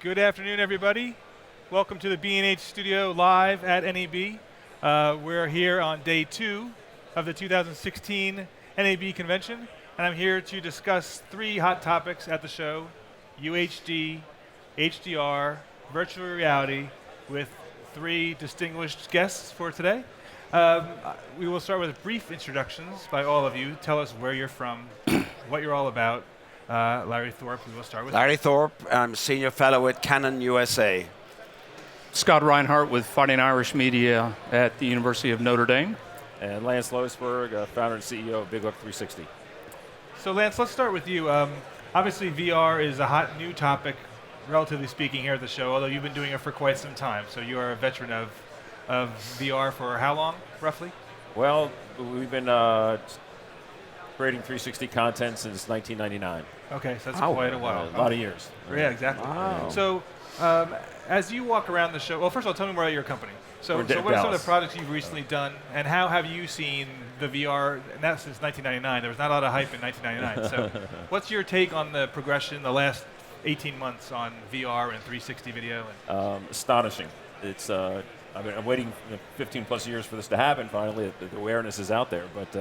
Good afternoon, everybody. Welcome to the B&H studio live at NAB. We're here on day 2 of the 2016 NAB convention, and I'm here to discuss 3 hot topics at the show: UHD, HDR, virtual reality, with 3 distinguished guests for today. We will start with brief introductions by all of you. Tell us where you're from, what you're all about. Larry Thorpe, we will start with. Larry Thorpe, I'm Senior Fellow at Canon USA. Scott Reinhardt with Fighting Irish Media at the University of Notre Dame. And Lance Loisberg, founder and CEO of Big Look 360. So Lance, let's start with you. Obviously VR is a hot new topic, relatively speaking, here at the show, although you've been doing it for quite some time. So you are a veteran of VR for how long, roughly? Well, we've been creating 360 content since 1999. Okay, so that's quite a while. A lot of years. Yeah, exactly. Wow. So as you walk around the show, well, first of all, tell me more about your company. So what are some of Dallas. the projects you've recently done, and how have you seen the VR, and that's since 1999. There was not a lot of hype in 1999. So what's your take on the progression the last 18 months on VR and 360 video? Astonishing. It's I'm waiting 15 plus years for this to happen. Finally, the awareness is out there, but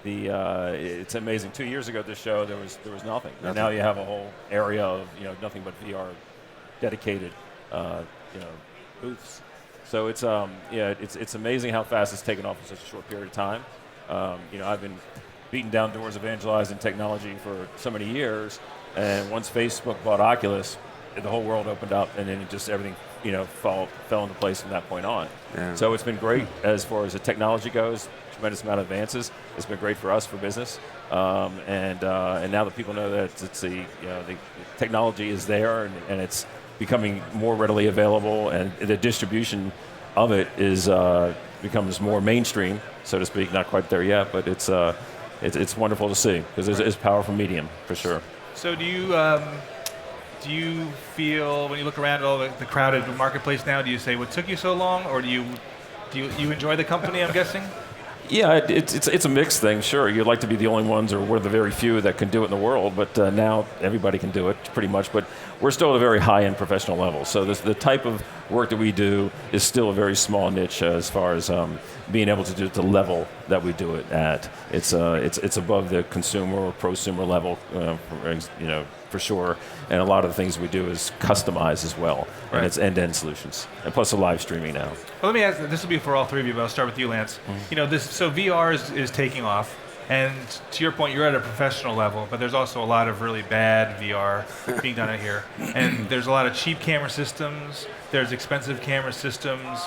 it's amazing. 2 years ago at this show, there was nothing. And now you have a whole area of nothing but VR dedicated booths. So it's amazing how fast it's taken off in such a short period of time. I've been beating down doors evangelizing technology for so many years, and once Facebook bought Oculus, the whole world opened up, and then everything fell into place from that point on. Yeah. So it's been great as far as the technology goes. Tremendous amount of advances. It's been great for us for business, and now that people know that the technology is there and it's becoming more readily available, and the distribution of it becomes more mainstream, so to speak. Not quite there yet, but it's wonderful to see because it's a powerful medium for sure. So do you feel, when you look around at all the crowded marketplace now, do you say, what took you so long, or do you enjoy the company, I'm guessing? Yeah, it's a mixed thing, sure. You'd like to be the only ones, or we're the very few that can do it in the world, but now everybody can do it pretty much. But we're still at a very high-end professional level. So the type of work that we do is still a very small niche as far as being able to do it at the level that we do it at. It's above the consumer or prosumer level, for sure. And a lot of the things we do is customized as well, and it's end-to-end solutions, and plus the live streaming now. Well, let me ask. This will be for all 3 of you, but I'll start with you, Lance. Mm-hmm. So VR is taking off, and to your point, you're at a professional level, but there's also a lot of really bad VR being done out here, and there's a lot of cheap camera systems. There's expensive camera systems.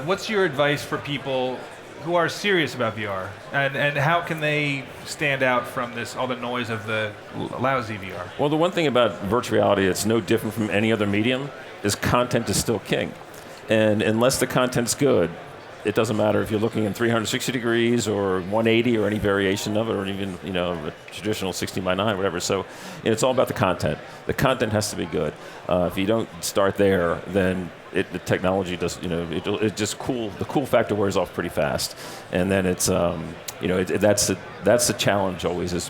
What's your advice for people who are serious about VR, and how can they stand out from all the noise of the lousy VR? Well, the one thing about virtual reality that's no different from any other medium is content is still king. And unless the content's good, it doesn't matter if you're looking in 360 degrees or 180 or any variation of it, or even a traditional 16 by 9, whatever. So it's all about the content. The content has to be good. If you don't start there, then the technology does, the cool factor wears off pretty fast. And then it's, that's the challenge always, is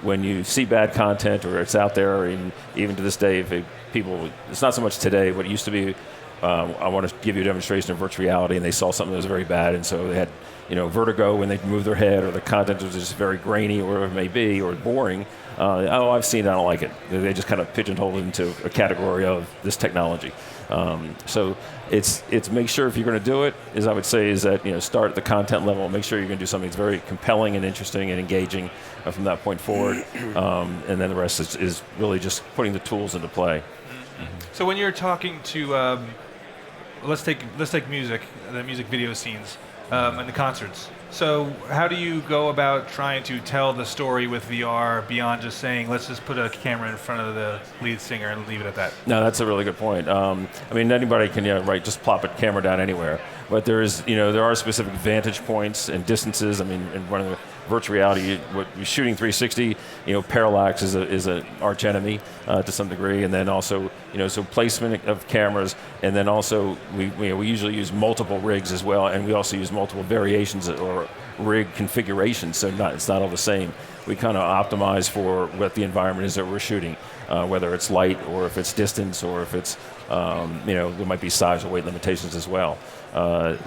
when you see bad content or it's out there, and even to this day, it's not so much today, but it used to be, I want to give you a demonstration of virtual reality, and they saw something that was very bad, and so they had, vertigo when they moved their head, or the content was just very grainy, or whatever it may be, or boring. I've seen it, I don't like it. They just kind of pigeonhole it into a category of this technology. So it's make sure if you're going to do it, as I would say, is that start at the content level, make sure you're going to do something that's very compelling and interesting and engaging from that point forward, and then the rest is really just putting the tools into play. So when you're talking to, let's take music, the music video scenes, and the concerts. So how do you go about trying to tell the story with VR beyond just saying, let's just put a camera in front of the lead singer and leave it at that? No, that's a really good point. Anybody can just plop a camera down anywhere. But there are specific vantage points and distances. In running the virtual reality, what you're shooting 360, parallax is an arch enemy to some degree, and then also, so placement of cameras, and then also we usually use multiple rigs as well, and we also use multiple variations or rig configurations, so it's not all the same. We kind of optimize for what the environment is that we're shooting. whether it's light or if it's distance or if it's, there might be size or weight limitations as well. And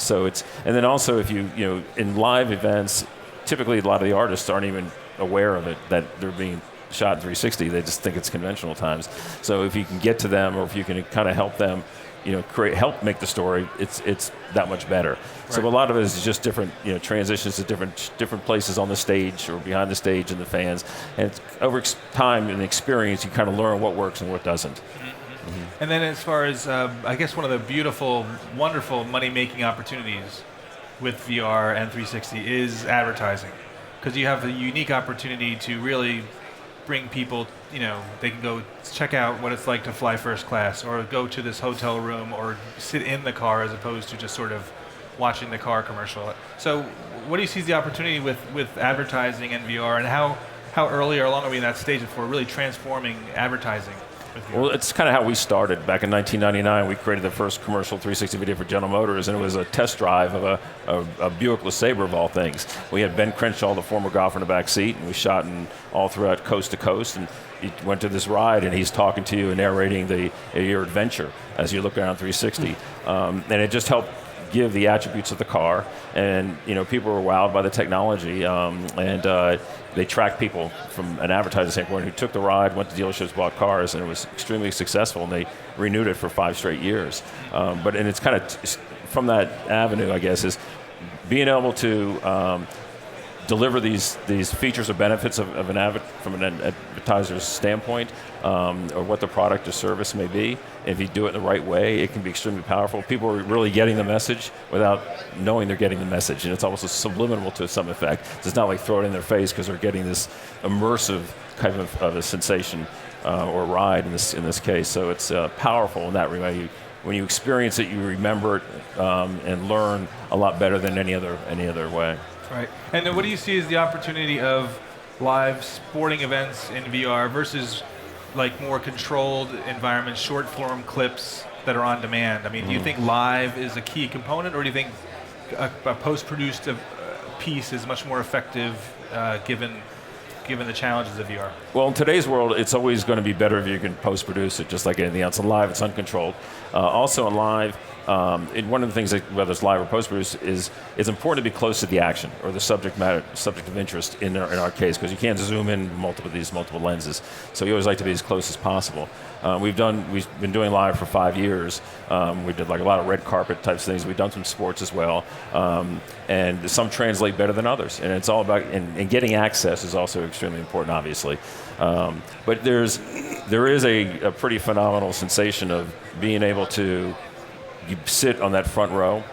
then also if in live events, typically a lot of the artists aren't even aware of it, that they're being shot in 360. They just think it's conventional times. So if you can get to them, or if you can kind of help them, help make the story, it's that much better. Right. So a lot of it is just different, transitions to different places on the stage or behind the stage and the fans. And over time and experience, you kind of learn what works and what doesn't. Mm-hmm. And then as far as, I guess one of the beautiful, wonderful money-making opportunities with VR and 360 is advertising. Because you have a unique opportunity to really bring people, they can go check out what it's like to fly first class, or go to this hotel room, or sit in the car as opposed to just sort of watching the car commercial. So what do you see as the opportunity with advertising and VR, and how early or long are we in that stage for really transforming advertising? Well, it's kind of how we started. Back in 1999, we created the first commercial 360 video for General Motors, and it was a test drive of a Buick LeSabre of all things. We had Ben Crenshaw, the former golfer, in the back seat, and we shot all throughout coast to coast. And you went to this ride, and he's talking to you and narrating your adventure as you look around 360. And it just helped give the attributes of the car, and people were wowed by the technology, and they tracked people from an advertising standpoint who took the ride, went to dealerships, bought cars, and it was extremely successful, and they renewed it for 5 straight years. And it's kind of from that avenue, I guess, is being able to deliver these features or benefits from an advertiser's standpoint, or what the product or service may be. If you do it in the right way, it can be extremely powerful. People are really getting the message without knowing they're getting the message, and it's almost subliminal to some effect. It's not like throw it in their face, because they're getting this immersive kind of a sensation or ride in this case. So it's powerful in that way. When you experience it, you remember it and learn a lot better than any other way. Right. And then what do you see as the opportunity of live sporting events in VR versus like more controlled environments, short form clips that are on demand? I mean, do you think live is a key component, or do you think a post-produced piece is much more effective given the challenges of VR? Well, in today's world, it's always going to be better if you can post-produce it, just like anything else. In live, it's uncontrolled. Also in live, one of the things, whether it's live or post-produced, is it's important to be close to the action or the subject of interest in our case, because you can't zoom in multiple lenses. So you always like to be as close as possible. We've been doing live for 5 years. We did like a lot of red carpet types of things. We've done some sports as well, and some translate better than others. And it's all about and getting access is also extremely important, obviously. But there is a pretty phenomenal sensation of being able to sit on that front row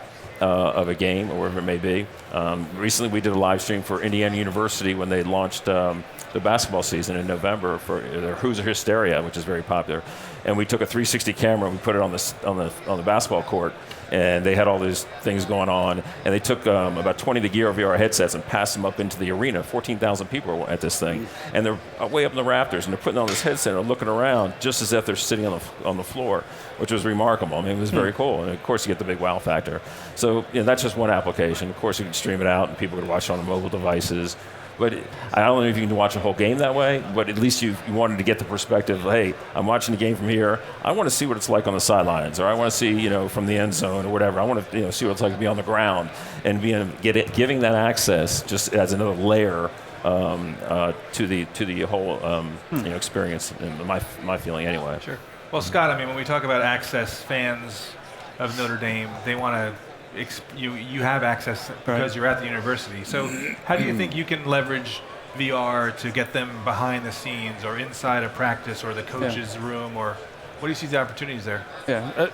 of a game or wherever it may be. Recently, we did a live stream for Indiana University when they launched the basketball season in November for their Who's Hysteria, which is very popular. And we took a 360 camera and we put it on the basketball court, and they had all these things going on. And they took about 20 of the Gear VR headsets and passed them up into the arena. 14,000 people were at this thing, and they're way up in the rafters, and they're putting on this headset and looking around just as if they're sitting on the floor, which was remarkable. I mean, it was very cool. And of course, you get the big wow factor. So that's just one application. Of course, you can stream it out, and people can watch it on mobile devices. But I don't know if you can watch a whole game that way, but at least you wanted to get the perspective, hey, I'm watching the game from here. I want to see what it's like on the sidelines, or I want to see, from the end zone or whatever. I want to see what it's like to be on the ground, and giving that access just as another layer to the whole experience, in my feeling anyway. Sure. Well, Scott, I mean, when we talk about access, fans of Notre Dame, they want to you have access because you're at the university. So how do you think you can leverage VR to get them behind the scenes or inside a practice or the coach's room, or what do you see the opportunities there? Yeah,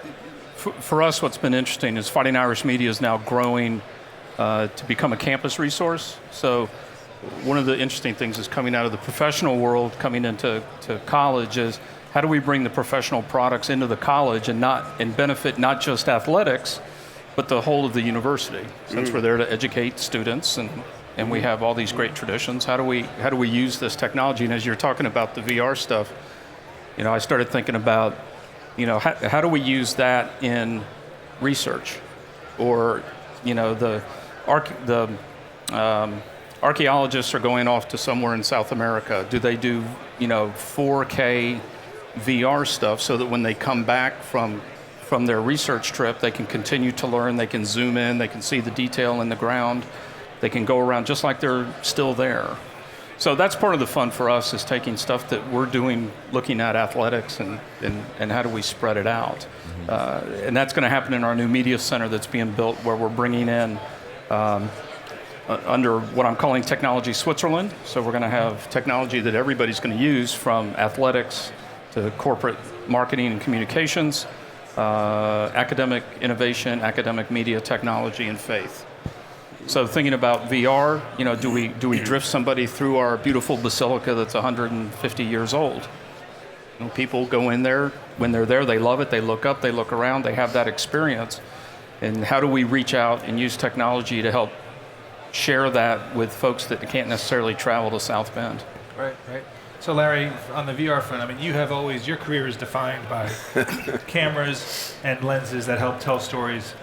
for us, what's been interesting is Fighting Irish Media is now growing to become a campus resource. So one of the interesting things is coming out of the professional world, coming into college, is how do we bring the professional products into the college and benefit not just athletics, but the whole of the university, since we're there to educate students and we have all these great traditions. How do we use this technology? And as you're talking about the VR stuff, I started thinking about, how do we use that in research, or the archaeologists are going off to somewhere in South America. Do they do 4K VR stuff so that when they come back from their research trip, they can continue to learn, they can zoom in, they can see the detail in the ground, they can go around just like they're still there. So that's part of the fun for us, is taking stuff that we're doing, looking at athletics and how do we spread it out. And that's going to happen in our new media center that's being built, where we're bringing in under what I'm calling Technology Switzerland. So we're going to have technology that everybody's going to use, from athletics to corporate marketing and communications, academic innovation, academic media, technology, and faith. So thinking about VR, do we drift somebody through our beautiful basilica that's 150 years old? People go in there, when they're there, they love it, they look up, they look around, they have that experience. And how do we reach out and use technology to help share that with folks that can't necessarily travel to South Bend? Right. So Larry, on the VR front, I mean, your career is defined by cameras and lenses that help tell stories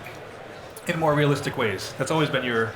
in more realistic ways. That's always been your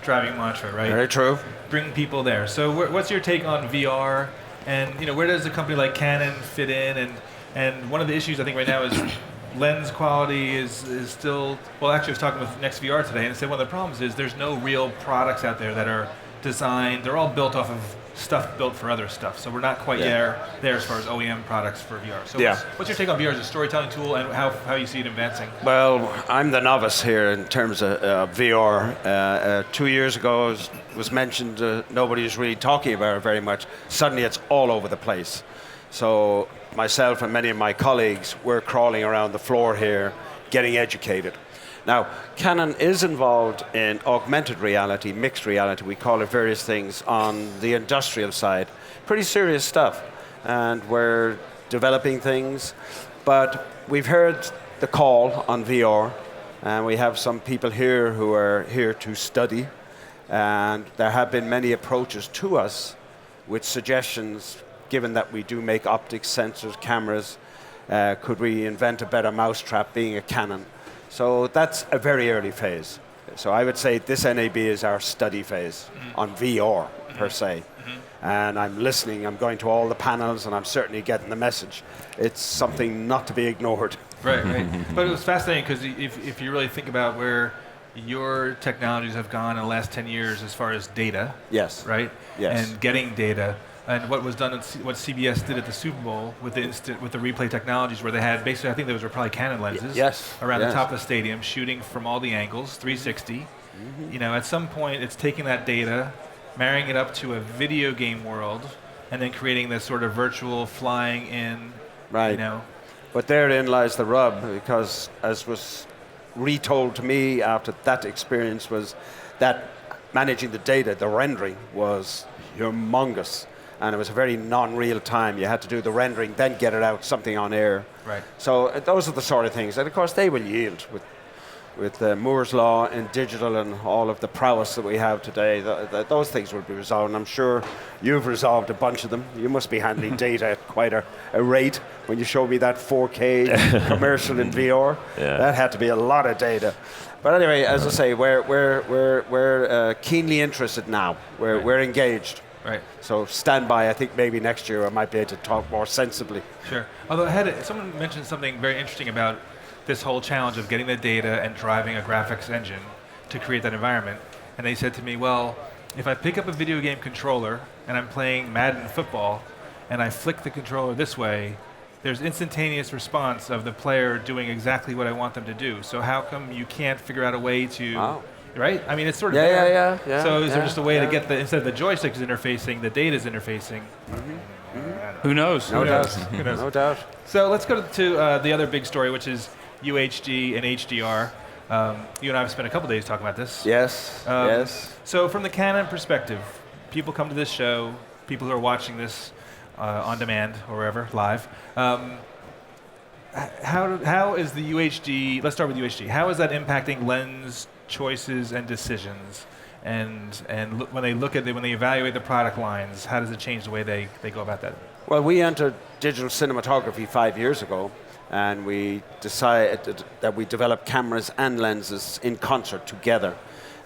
driving mantra, right? Very true. Bring people there. So what's your take on VR? And where does a company like Canon fit in? And one of the issues I think right now is lens quality is still, well, actually I was talking with NextVR today, and I said one of the problems is there's no real products out there that are designed, they're all built off of stuff built for other stuff. So we're not quite there as far as OEM products for VR. So what's your take on VR as a storytelling tool, and how you see it advancing? Well, I'm the novice here in terms of VR. 2 years ago, it was mentioned, nobody was really talking about it very much. Suddenly it's all over the place. So myself and many of my colleagues, we're crawling around the floor here, getting educated. Now, Canon is involved in augmented reality, mixed reality, we call it various things, on the industrial side. Pretty serious stuff. And we're developing things. But we've heard the call on VR, and we have some people here who are here to study. And there have been many approaches to us with suggestions, given that we do make optics, sensors, cameras. Could we invent a better mousetrap, being a Canon? So that's a very early phase. So I would say this NAB is our study phase on VR per se. And I'm listening, I'm going to all the panels, and I'm certainly getting the message. It's something not to be ignored. Right. But it was fascinating, because if you really think about where your technologies have gone in the last 10 years as far as data, Yes. right? Yes. And getting data. And what was done, what CBS did at the Super Bowl with the replay technologies, where they had basically, I think those were probably Canon lenses around the top of the stadium, shooting from all the angles, 360. At some point, it's taking that data, marrying it up to a video game world, and then creating this sort of virtual flying in. Right. But therein lies the rub, because as was retold to me after that experience, was that managing the data, the rendering was humongous. And it was a very non-real time. You had to do the rendering, then get it out, something on air. Right. So those are the sort of things. And of course, they will yield with Moore's Law and digital and all of the prowess that we have today. Those things will be resolved. And I'm sure you've resolved a bunch of them. You must be handling data at quite a rate. When you showed me that 4K commercial in VR, that had to be a lot of data. But anyway, as I say, we're keenly interested now. We're engaged. Right. So stand by. I think maybe next year I might be able to talk more sensibly. Sure. Although someone mentioned something very interesting about this whole challenge of getting the data and driving a graphics engine to create that environment. And they said to me, well, if I pick up a video game controller and I'm playing Madden football and I flick the controller this way, there's instantaneous response of the player doing exactly what I want them to do. So how come you can't figure out a way to... Right? I mean, it's sort of there. So is there just a way to get instead of the joysticks interfacing, the data's interfacing? Who knows? No doubt. No doubt. So let's go to the other big story, which is UHD and HDR. You and I have spent a couple days talking about this. Yes. Yes. So from the Canon perspective, people come to this show, people who are watching this on demand or wherever, live. How is the UHD, let's start with UHD, how is that impacting lens choices and decisions, and when they evaluate the product lines, how does it change the way they go about that? Well, we entered digital cinematography 5 years ago, and we decided that we develop cameras and lenses in concert together.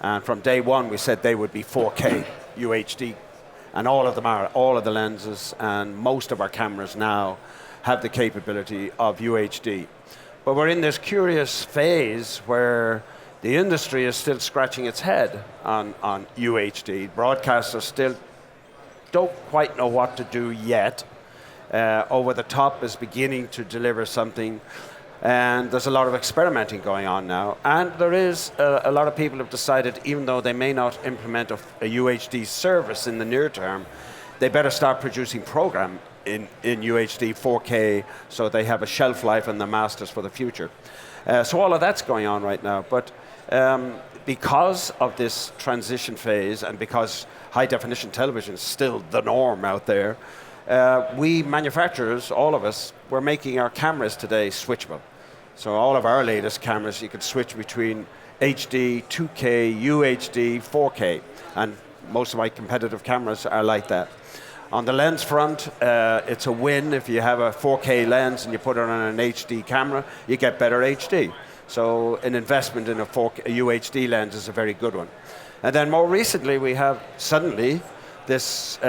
And from day one, we said they would be 4K UHD, and all of them are, all of the lenses and most of our cameras now have the capability of UHD. But we're in this curious phase where the industry is still scratching its head on UHD. Broadcasters still don't quite know what to do yet. Over the Top is beginning to deliver something, and there's a lot of experimenting going on now. And there is a lot of people have decided, even though they may not implement a UHD service in the near term, they better start producing program in UHD 4K so they have a shelf life in the masters for the future. So all of that's going on right now. But because of this transition phase and because high definition television is still the norm out there, we manufacturers, all of us, we're making our cameras today switchable. So all of our latest cameras, you can switch between HD, 2K, UHD, 4K, and most of my competitive cameras are like that. On the lens front, it's a win. If you have a 4K lens and you put it on an HD camera, you get better HD. So an investment in a UHD lens is a very good one. And then more recently, we have suddenly this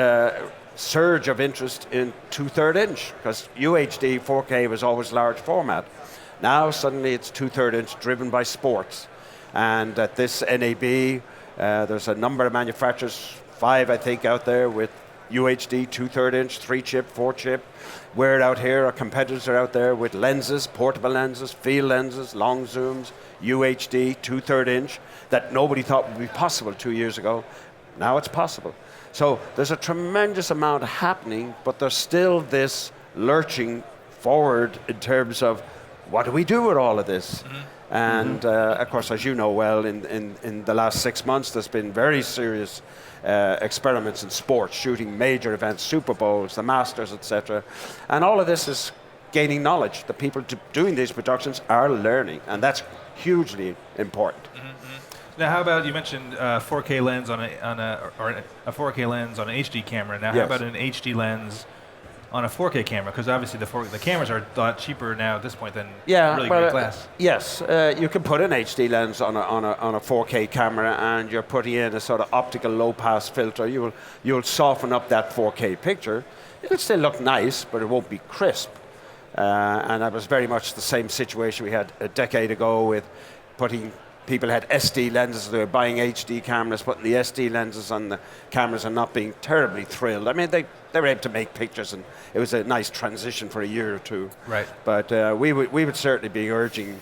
surge of interest in 2/3 inch, because UHD 4K was always large format. Now suddenly it's 2/3 inch driven by sports. And at this NAB, there's a number of manufacturers, 5 I think out there, with UHD 2/3 inch, 3-chip, 4-chip. We're out here, our competitors are out there with lenses, portable lenses, field lenses, long zooms, UHD 2/3 inch, that nobody thought would be possible 2 years ago. Now it's possible. So there's a tremendous amount happening, but there's still this lurching forward in terms of what do we do with all of this? And of course, as you know well, in the last 6 months, there's been very serious experiments in sports, shooting major events, Super Bowls, the Masters, etc. And all of this is gaining knowledge. The people doing these productions are learning, and that's hugely important. Now, how about, you mentioned 4K lens on a 4K lens on an HD camera. Now, how about an HD lens on a 4K camera? Because obviously the cameras are a lot cheaper now at this point than really great glass. Yes, you can put an HD lens on a 4K camera, and you're putting in a sort of optical low-pass filter. You'll soften up that 4K picture. It'll still look nice, but it won't be crisp. And that was very much the same situation we had a decade ago with people had SD lenses, they were buying HD cameras, putting the SD lenses on the cameras and not being terribly thrilled. I mean, they were able to make pictures, and it was a nice transition for a year or two. Right. But we would certainly be urging,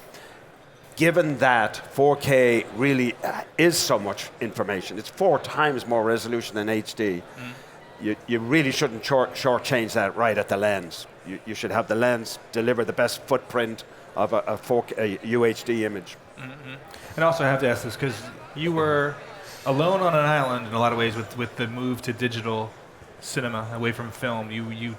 given that 4K really is so much information, it's 4 times more resolution than HD, you really shouldn't shortchange that right at the lens. You should have the lens deliver the best footprint of a UHD image. And also I have to ask this, because you were alone on an island in a lot of ways with the move to digital cinema, away from film. You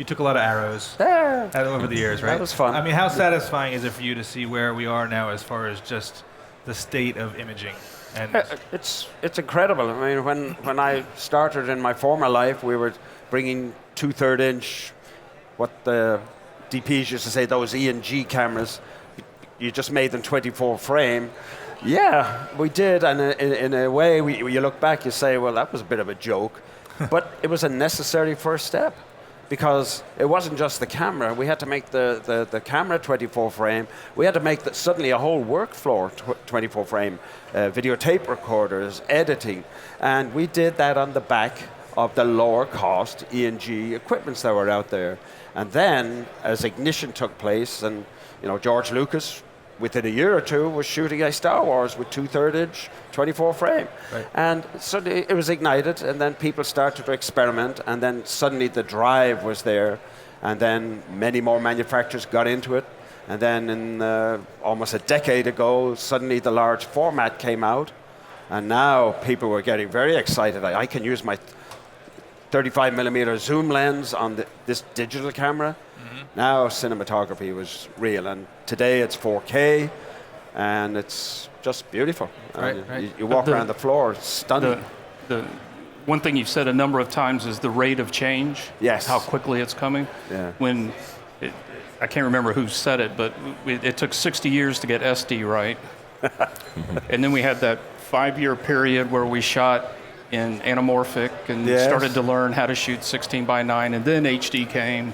took a lot of arrows over the years, right? That was fun. I mean, how satisfying is it for you to see where we are now as far as just the state of imaging? And it's incredible. I mean, when I started in my former life, we were bringing 2/3 inch, what the DPs used to say, those E&G cameras. You just made them 24 frame. Yeah, we did, and in a way, you look back, you say, well, that was a bit of a joke, but it was a necessary first step, because it wasn't just the camera. We had to make the camera 24 frame. We had to make suddenly a whole work floor 24 frame, videotape recorders, editing, and we did that on the back of the lower cost E&G equipments that were out there. And then, as ignition took place, and George Lucas, within a year or two, was shooting a Star Wars with 2/3 inch, 24 frame. Right. And suddenly it was ignited, and then people started to experiment, and then suddenly the drive was there, and then many more manufacturers got into it. And then in almost a decade ago, suddenly the large format came out, and now people were getting very excited. I can use my 35mm zoom lens on this digital camera. Now cinematography was real, and today it's 4K, and it's just beautiful. Right. You walk around the floor, it's stunning. The one thing you've said a number of times is the rate of change. Yes. How quickly it's coming. Yeah. I can't remember who said it, but it took 60 years to get SD right. And then we had that 5-year period where we shot in anamorphic and started to learn how to shoot 16:9, and then HD came.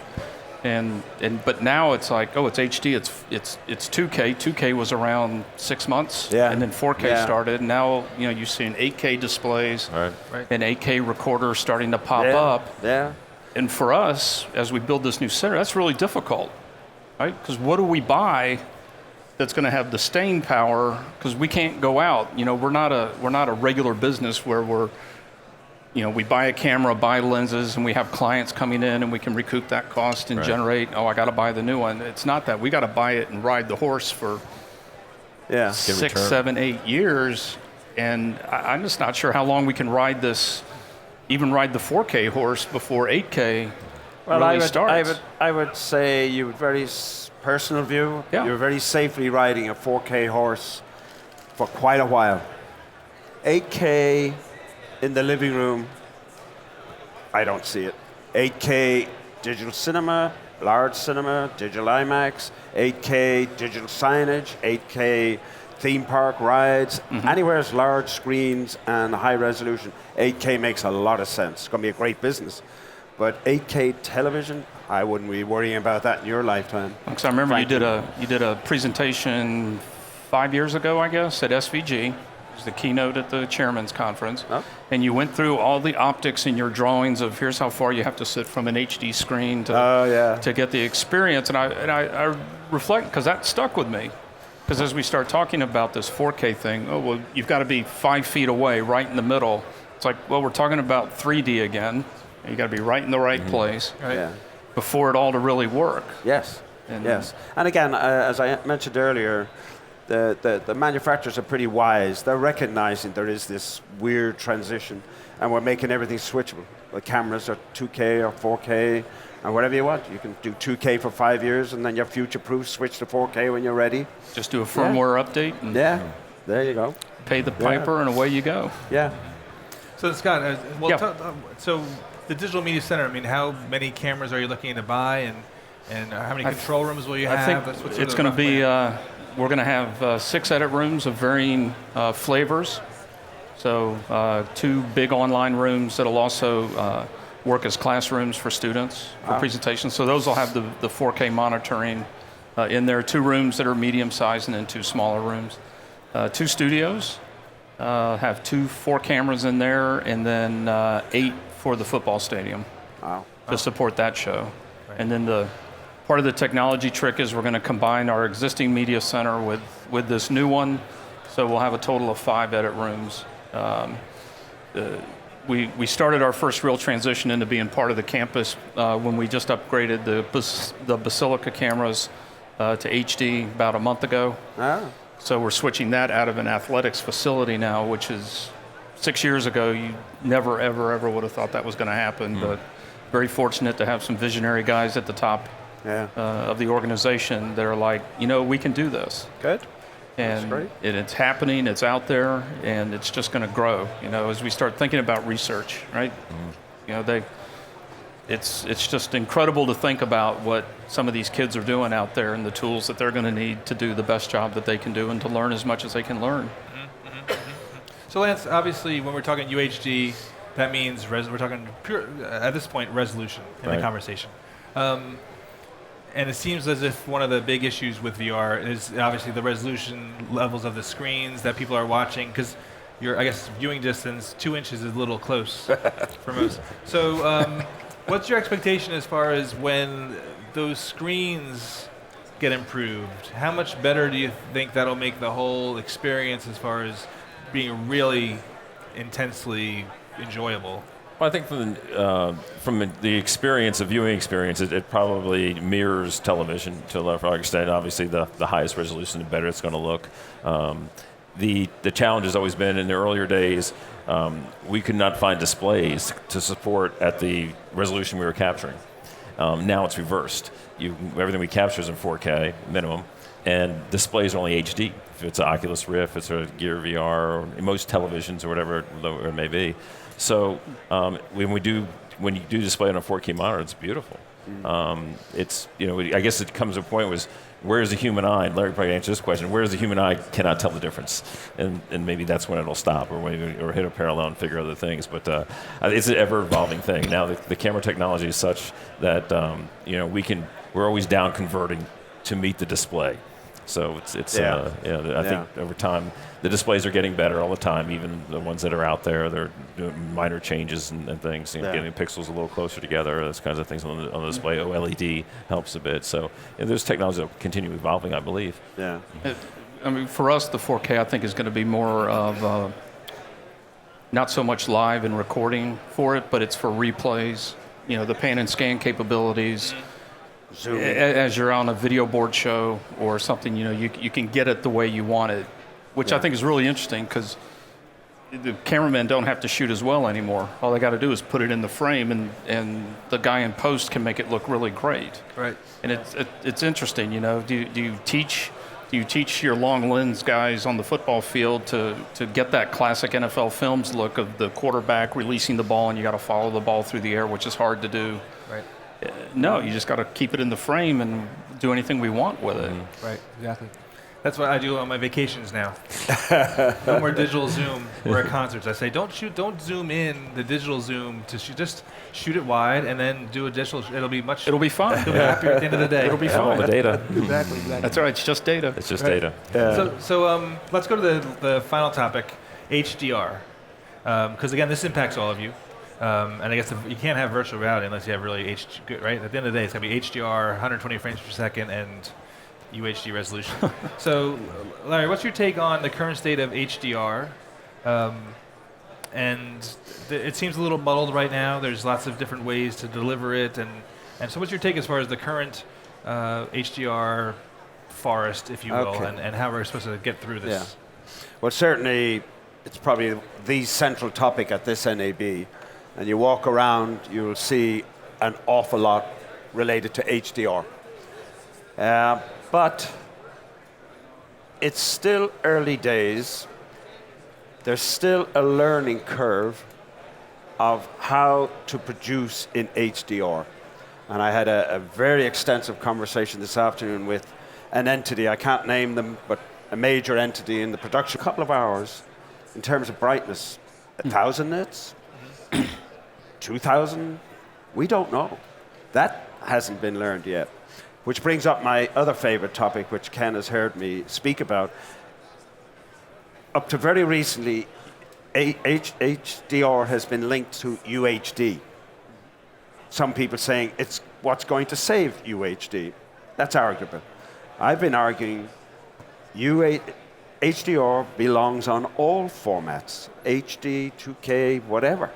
But now it's like, oh, it's HD, it's 2K. 2K was around 6 months, and then 4K started. Now you're seeing 8K displays, and 8K recorders starting to pop up. Yeah. And for us, as we build this new center, that's really difficult, right? Because what do we buy that's going to have the staying power? Because we can't go out. We're not a regular business where we buy a camera, buy lenses, and we have clients coming in, and we can recoup that cost and generate. Oh, I got to buy the new one. It's not that. We got to buy it and ride the horse for 6, 7, 8 years, and I'm just not sure how long we can ride this. Even ride the 4K horse before 8K really starts. I would say you would very personal view. Yeah. You're very safely riding a 4K horse for quite a while. 8K in the living room, I don't see it. 8K digital cinema, large cinema, digital IMAX, 8K digital signage, 8K theme park rides, anywhere there's large screens and high resolution, 8K makes a lot of sense. It's going to be a great business. But 8K television, I wouldn't be worrying about that in your lifetime. Because I remember you did a presentation 5 years ago, I guess, at SVG. It was the keynote at the chairman's conference. Oh. And you went through all the optics in your drawings of here's how far you have to sit from an HD screen to get the experience. And I reflect, because that stuck with me. Because as we start talking about this 4K thing, you've got to be 5 feet away, right in the middle. It's like, we're talking about 3D again. You got to be right in the right place, right? Before it all to really work. Yes, yes. And again, as I mentioned earlier, the manufacturers are pretty wise. They're recognizing there is this weird transition, and we're making everything switchable. The cameras are 2K or 4K, and whatever you want. You can do 2K for 5 years, and then you're future-proof, switch to 4K when you're ready. Just do a firmware update. And there you go. Pay the piper, and away you go. Yeah. So Scott, so the Digital Media Center, I mean, how many cameras are you looking to buy, and how many control rooms will you have? I think it's going to be, we're going to have 6 edit rooms of varying flavors. So 2 big online rooms that'll also work as classrooms for students for presentations. So those will have the 4K monitoring in there. 2 rooms that are medium sized, and then 2 smaller rooms. 2 studios have 4 cameras in there, and then 8 for the football stadium to support that show. Right. And then the part of the technology trick is we're going to combine our existing media center with this new one. So we'll have a total of 5 edit rooms. We started our first real transition into being part of the campus when we just upgraded the Basilica cameras to HD about a month ago. So we're switching that out of an athletics facility now, which is 6 years ago, you never, ever would have thought that was going to happen. But very fortunate to have some visionary guys at the top of the organization that are like, we can do this. Good. And it's happening, it's out there, and it's just going to grow. As we start thinking about research, right? It's just incredible to think about what some of these kids are doing out there and the tools that they're going to need to do the best job that they can do and to learn as much as they can learn. So Lance, obviously, when we're talking UHD, that means we're talking pure, at this point, resolution in the conversation. And it seems as if one of the big issues with VR is obviously the resolution levels of the screens that people are watching, because I guess viewing distance, 2 inches is a little close for most. So what's your expectation as far as when those screens get improved? How much better do you think that'll make the whole experience as far as being really intensely enjoyable? Well, I think from the experience, the viewing experience, it probably mirrors television to a large extent. Obviously, the highest resolution, the better it's going to look. The challenge has always been in the earlier days, we could not find displays to support at the resolution we were capturing. Now it's reversed. Everything we capture is in 4K minimum, and displays are only HD. If it's an Oculus Rift, it's a Gear VR, or most televisions or whatever it may be. So when you do display on a 4K monitor, it's beautiful. It's, I guess it comes to a point was, where's the human eye? Larry probably answered this question. Where's the human eye cannot tell the difference, and maybe that's when it'll stop, or hit a parallel and figure other things. But it's an ever-evolving thing. Now the camera technology is such that we're always down converting to meet the display. So I think over time the displays are getting better all the time. Even the ones that are out there, they're doing minor changes and things, getting pixels a little closer together, those kinds of things on the display. OLED helps a bit. So there's technology that will continue evolving, I believe. Yeah. For us, the 4K I think is going to be more of not so much live and recording for it, but it's for replays. The pan and scan capabilities. Zoom. As you're on a video board show or something, you can get it the way you want it, which I think is really interesting because the cameramen don't have to shoot as well anymore. All they got to do is put it in the frame, and the guy in post can make it look really great. Right. And it's interesting, Do you teach your long lens guys on the football field to get that classic NFL films look of the quarterback releasing the ball and you got to follow the ball through the air, which is hard to do? Right. No, you just got to keep it in the frame and do anything we want with it. Right, exactly. That's what I do on my vacations now. No more digital zoom. We're at concerts. I say, don't zoom in the digital zoom to shoot. Just shoot it wide and then do a digital. It'll be fine. You'll be happier at the end of the day. It'll be fine. All the data. Exactly. That's right. It's just data. It's just Right. data. Yeah. So let's go to the final topic, HDR. Because again, this impacts all of you. And I guess you can't have virtual reality unless you have really HD, right? At the end of the day, it's going to be HDR, 120 frames per second, and UHD resolution. So, Larry, what's your take on the current state of HDR? It seems a little muddled right now. There's lots of different ways to deliver it. And so what's your take as far as the current HDR forest, if you will, and how we're supposed to get through this? Yeah. Well, certainly, it's probably the central topic at this NAB. And you walk around, you'll see an awful lot related to HDR. But it's still early days. There's still a learning curve of how to produce in HDR. And I had a very extensive conversation this afternoon with an entity, I can't name them, but a major entity in the production. A couple of hours in terms of brightness, 1,000 nits? 2,000? We don't know. That hasn't been learned yet. Which brings up my other favorite topic, which Ken has heard me speak about. Up to very recently, HDR has been linked to UHD. Some people saying it's what's going to save UHD. That's arguable. I've been arguing HDR belongs on all formats, HD, 2K, whatever.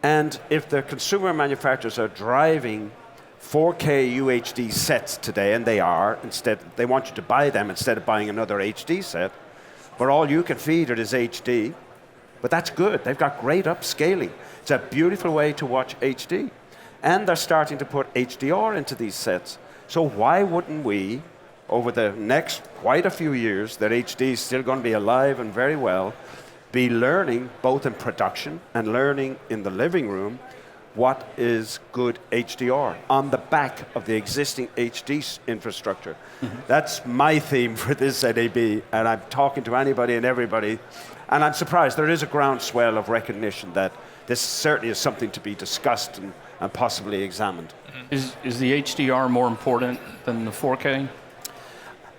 And if the consumer manufacturers are driving 4K UHD sets today, and they are, they want you to buy them instead of buying another HD set, but all you can feed it is HD. But that's good. They've got great upscaling. It's a beautiful way to watch HD. And they're starting to put HDR into these sets. So why wouldn't we, over the next quite a few years, that HD is still going to be alive and very well, be learning both in production and learning in the living room what is good HDR on the back of the existing HD infrastructure. Mm-hmm. That's my theme for this NAB, and I'm talking to anybody and everybody, and I'm surprised there is a groundswell of recognition that this certainly is something to be discussed and possibly examined. Mm-hmm. Is the HDR more important than the 4K?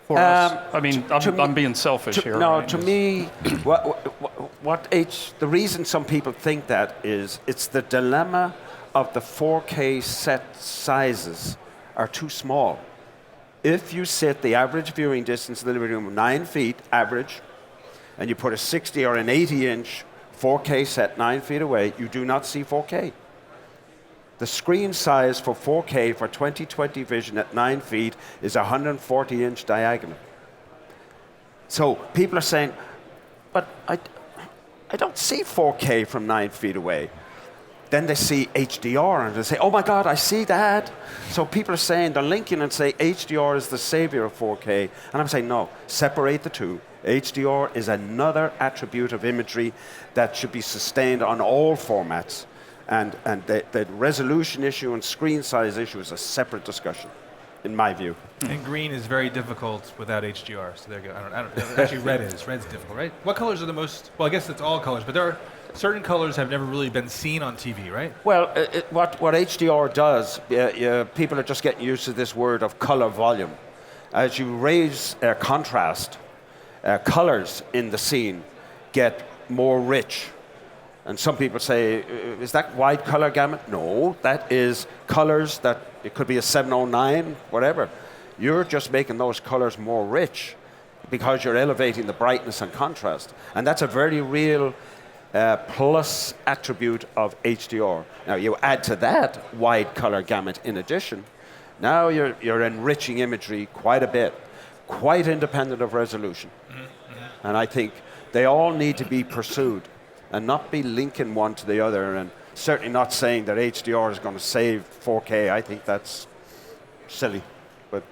For us? I mean, I'm being selfish here. No, right? to me, the reason some people think that is it's the dilemma of the 4K set sizes are too small. If you set the average viewing distance in the living room of 9 feet average, and you put a 60 or an 80-inch 4K set 9 feet away, you do not see 4K. The screen size for 4K for 20/20 vision at 9 feet is 140-inch diagonal. So people are saying, but I don't see 4K from 9 feet away. Then they see HDR and they say, oh my God, I see that. So people are saying, they're linking and say HDR is the savior of 4K. And I'm saying, no, separate the two. HDR is another attribute of imagery that should be sustained on all formats. And the resolution issue and screen size issue is a separate discussion, in my view. And green is very difficult without HDR. So there you go. I don't actually, red is. Red's difficult, right? What colors are the most? Well, I guess it's all colors, but there are certain colors have never really been seen on TV, right? Well, what HDR does, people are just getting used to this word of color volume. As you raise contrast, colors in the scene get more rich. And some people say, is that wide color gamut? No, that is colors that, it could be a 709, whatever. You're just making those colors more rich because you're elevating the brightness and contrast. And that's a very real plus attribute of HDR. Now you add to that wide color gamut in addition, now you're enriching imagery quite a bit, quite independent of resolution. Mm-hmm. And I think they all need to be pursued and not be linking one to the other, and certainly not saying that HDR is going to save 4K. I think that's silly. But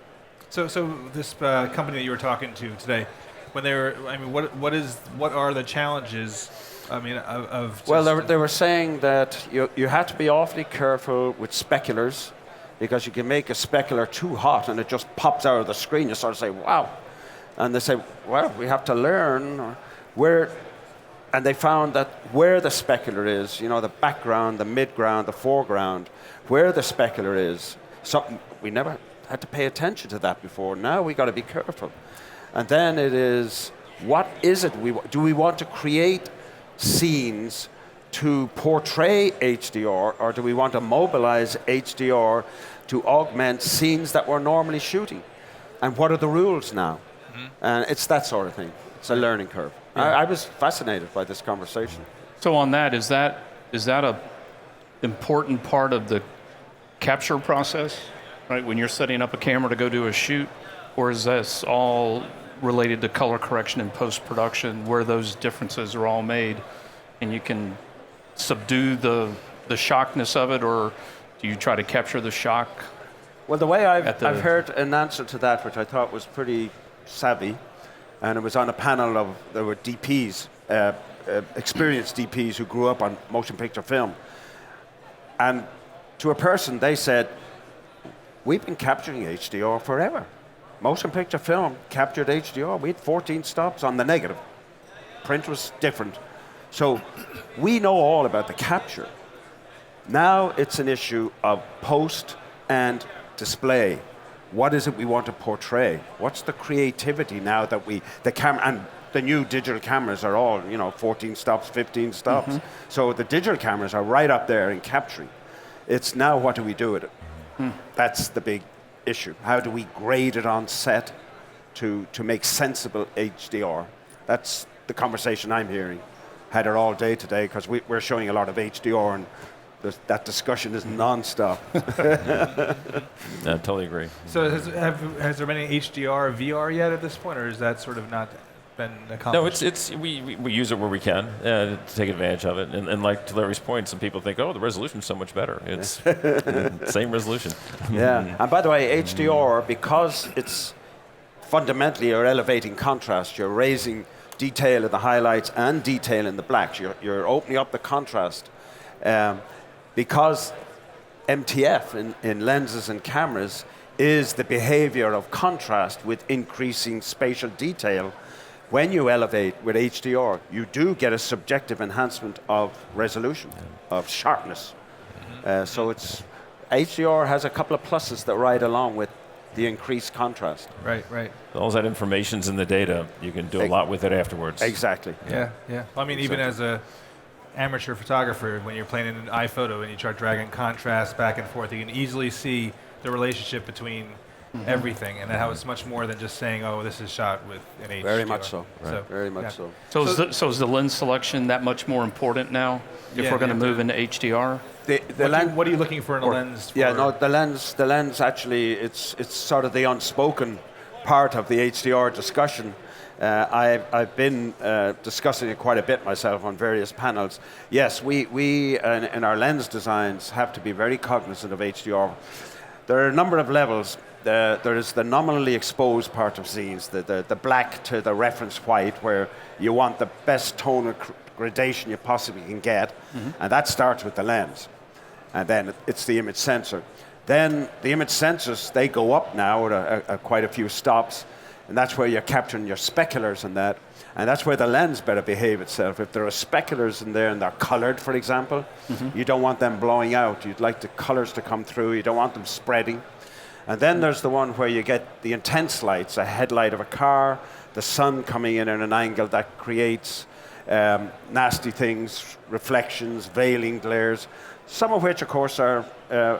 so this company that you were talking to today, when they were, I mean, what are the challenges? I mean, of well, they were saying that you have to be awfully careful with speculars, because you can make a specular too hot and it just pops out of the screen. You sort of say, wow. And they say, well, we have to learn where, and they found that where the specular is, the background, the midground, the foreground, where the specular is, something we never had to pay attention to that before. Now we got to be careful. And then it is, what is it? Do we want to create scenes to portray HDR, or do we want to mobilize HDR to augment scenes that we're normally shooting? And what are the rules now? Mm-hmm. And it's that sort of thing. It's a learning curve. Yeah. I was fascinated by this conversation. So on that, is that a important part of the capture process, right? When you're setting up a camera to go do a shoot, or is this all related to color correction and post-production, where those differences are all made, and you can subdue the shockness of it, or do you try to capture the shock? Well, the way I've heard an answer to that, which I thought was pretty savvy, and it was on a panel of, there were DPs, experienced DPs who grew up on motion picture film. And to a person, they said, we've been capturing HDR forever. Motion picture film captured HDR. We had 14 stops on the negative. Print was different. So we know all about the capture. Now it's an issue of post and display. What is it we want to portray? What's the creativity now that the camera, and the new digital cameras are all, 14 stops, 15 stops. Mm-hmm. So the digital cameras are right up there in capturing. It's now, what do we do with it? That's the big issue. How do we grade it on set to make sensible HDR? That's the conversation I'm hearing. Had it all day today, because we're showing a lot of HDR, and that discussion is non-stop. I totally agree. So has there been any HDR VR yet at this point, or is that sort of not been accomplished? No, we use it where we can to take advantage of it. And like to Larry's point, some people think, oh, the resolution's so much better. It's same resolution. Yeah, and by the way, HDR, because it's fundamentally you're elevating contrast, you're raising detail in the highlights and detail in the blacks. You're opening up the contrast. Because MTF in lenses and cameras is the behavior of contrast with increasing spatial detail. When you elevate with HDR, you do get a subjective enhancement of resolution, of sharpness. So HDR has a couple of pluses that ride along with the increased contrast. Right. All that information's in the data. You can do a lot with it afterwards. Exactly. Yeah. Well, I mean, even as a amateur photographer, when you're playing in an iPhoto and you start dragging contrast back and forth, you can easily see the relationship between everything, and how it's much more than just saying, oh, this is shot with an HDR. Very much so. Right. Very much so. So is the lens selection that much more important now if we're going to move into HDR? What are you looking for in a lens? The lens actually, it's sort of the unspoken part of the HDR discussion. I've been discussing it quite a bit myself on various panels. Yes, we in our lens designs have to be very cognizant of HDR. There are a number of levels. there is the nominally exposed part of scenes, the black to the reference white, where you want the best tonal gradation you possibly can get, and that starts with the lens. And then it's the image sensor. Then the image sensors, they go up now at quite a few stops, and that's where you're capturing your speculars and that. And that's where the lens better behave itself. If there are speculars in there and they're colored, for example, you don't want them blowing out. You'd like the colors to come through. You don't want them spreading. And then there's the one where you get the intense lights, a headlight of a car, the sun coming in at an angle that creates nasty things, reflections, veiling glares, some of which, of course, are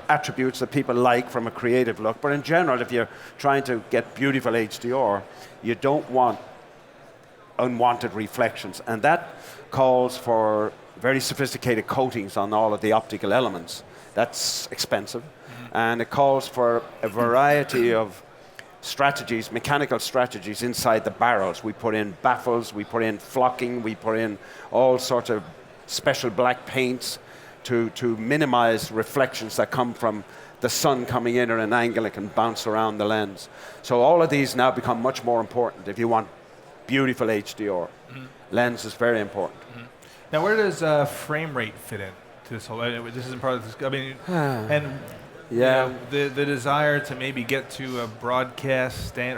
attributes that people like from a creative look. But in general, if you're trying to get beautiful HDR, you don't want unwanted reflections. And that calls for very sophisticated coatings on all of the optical elements. That's expensive. And it calls for a variety of strategies, mechanical strategies inside the barrels. We put in baffles, we put in flocking, we put in all sorts of special black paints to minimize reflections that come from the sun coming in at an angle that can bounce around the lens. So all of these now become much more important if you want beautiful HDR. Lens is very important. Now, where does frame rate fit in to this whole? This isn't part of this. I mean, and Yeah. the desire to maybe get to a broadcast stand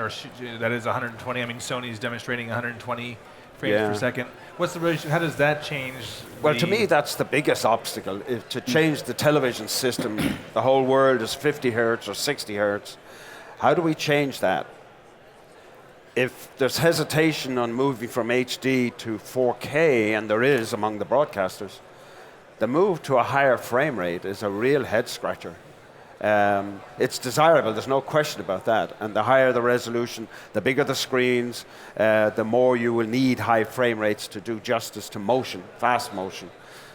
that is 120. I mean, Sony's demonstrating 120 frames per second. What's the relation? How does that change? Well, to me, that's the biggest obstacle. To change the television system, the whole world is 50 hertz or 60 hertz. How do we change that? If there's hesitation on moving from HD to 4K, and there is among the broadcasters, the move to a higher frame rate is a real head scratcher. It's desirable, there's no question about that. And the higher the resolution, the bigger the screens, the more you will need high frame rates to do justice to motion, fast motion.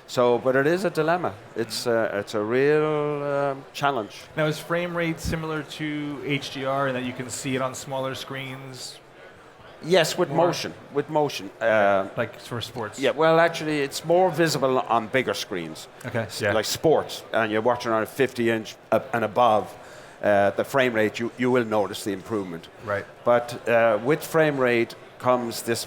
So, but it is a dilemma. It's a real challenge. Now, is frame rate similar to HDR in that you can see it on smaller screens? Yes, with motion. With motion. Like for sports? Yeah, well, actually, it's more visible on bigger screens. Okay. Yeah. Like sports, and you're watching on a 50-inch and above, the frame rate, you will notice the improvement. Right. But with frame rate comes this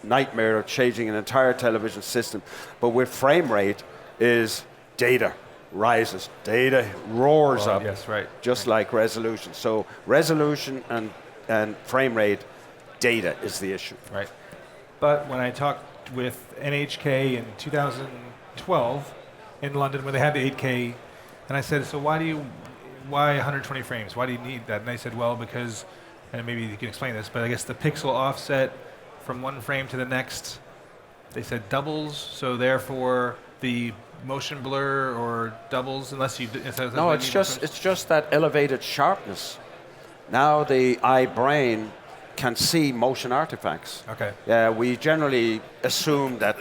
nightmare of changing an entire television system. But with frame rate is data rises. Data roars up. Yes, right. Just like resolution. So resolution and frame rate, data is the issue. Right. But when I talked with NHK in 2012 in London, when they had the 8K, and I said, so why 120 frames? Why do you need that? And they said, well, because, and maybe you can explain this, but I guess the pixel offset from one frame to the next, they said doubles, so therefore the motion blur or doubles unless you... No, it's just that elevated sharpness. Now the eye brain can see motion artifacts. Okay. We generally assume that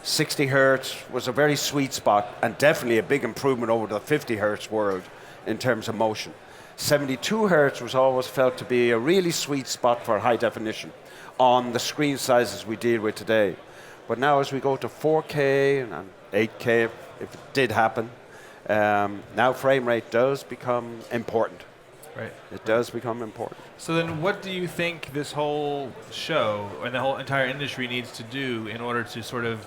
60 hertz was a very sweet spot and definitely a big improvement over the 50 hertz world in terms of motion. 72 hertz was always felt to be a really sweet spot for high definition on the screen sizes we deal with today. But now as we go to 4K and 8K, if it did happen, now frame rate does become important. Right. It does become important. So then what do you think this whole show and the whole entire industry needs to do in order to sort of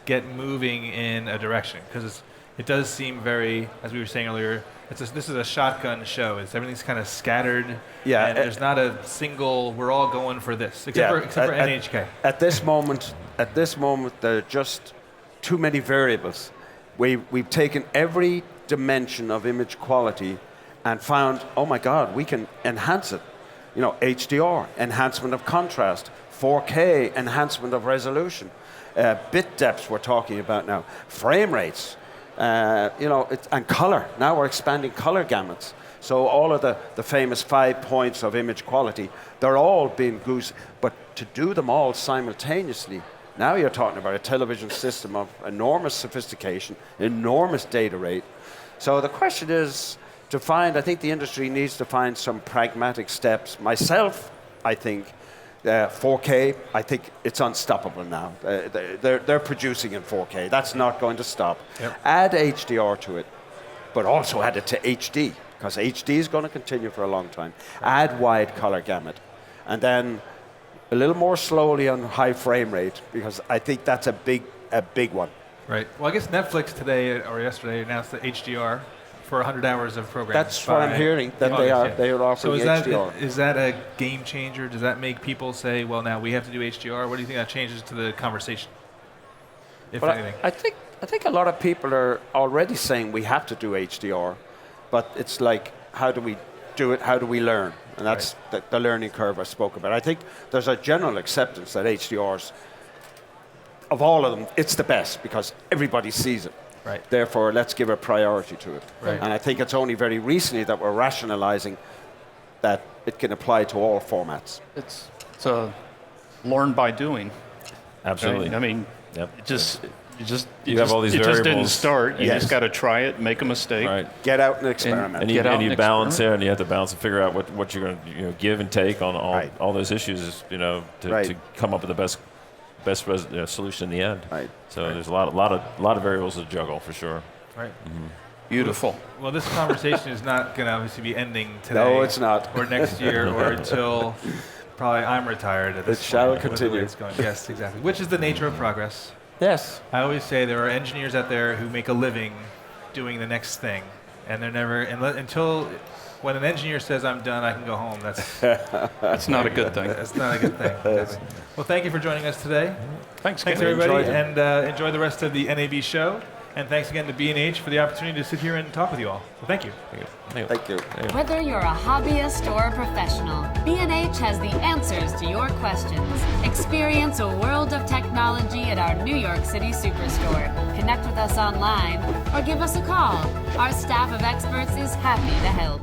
get moving in a direction? Because it does seem very, as we were saying earlier, this is a shotgun show. Everything's kind of scattered. Yeah, and there's not a single, we're all going for this, except for NHK. At this moment, there are just too many variables. We've taken every dimension of image quality and found, oh my God, we can enhance it. You know, HDR, enhancement of contrast, 4K, enhancement of resolution, bit depths we're talking about now, frame rates, and color. Now we're expanding color gamuts. So all of the famous 5 points of image quality, they're all being goose, but to do them all simultaneously, now you're talking about a television system of enormous sophistication, enormous data rate. So the question is, I think the industry needs to find some pragmatic steps. Myself, I think, 4K, I think it's unstoppable now. They're producing in 4K. That's not going to stop. Yep. Add HDR to it, but also add it to HD. because HD is going to continue for a long time. Add wide color gamut. And then a little more slowly on high frame rate, because I think that's a big one. Right. Well, I guess Netflix today or yesterday announced the HDR for 100 hours of programming. That's what I'm hearing, that they are offering HDR. So is that a game changer? Does that make people say, well, now we have to do HDR? What do you think that changes to the conversation, if anything? I think a lot of people are already saying we have to do HDR, but it's like, how do we do it? How do we learn? And that's the learning curve I spoke about. I think there's a general acceptance that HDRs, of all of them, it's the best because everybody sees it. Right. Therefore, let's give a priority to it. Right. And I think it's only very recently that we're rationalizing that it can apply to all formats. It's learn by doing. Absolutely. Right? I mean, Yep. you have all these It just didn't variables. start. You Yes. just got to try it, make a mistake. Right. Get out and experiment. And Get out you and balance experiment. there, and you have to balance and figure out what you're going to give and take on all those issues, to come up with the best solution in the end. Right. So there's a lot of variables to juggle for sure. Right. Beautiful. Well, this conversation is not going to obviously be ending today. No, it's not. Or next year, or until probably I'm retired at this point. It shall with the way continue. it's going. Yes, exactly. Which is the nature of progress. Yes. I always say there are engineers out there who make a living doing the next thing, and they're never until when an engineer says I'm done, I can go home. That's not a good thing. That's not a good thing. Exactly. Well, thank you for joining us today. Thanks, Thanks Ken. everybody, Enjoyed it. and enjoy the rest of the NAB show. And thanks again to B&H for the opportunity to sit here and talk with you all. So thank you. Thank you. Whether you're a hobbyist or a professional, B&H has the answers to your questions. Experience a world of technology at our New York City Superstore. Connect with us online or give us a call. Our staff of experts is happy to help.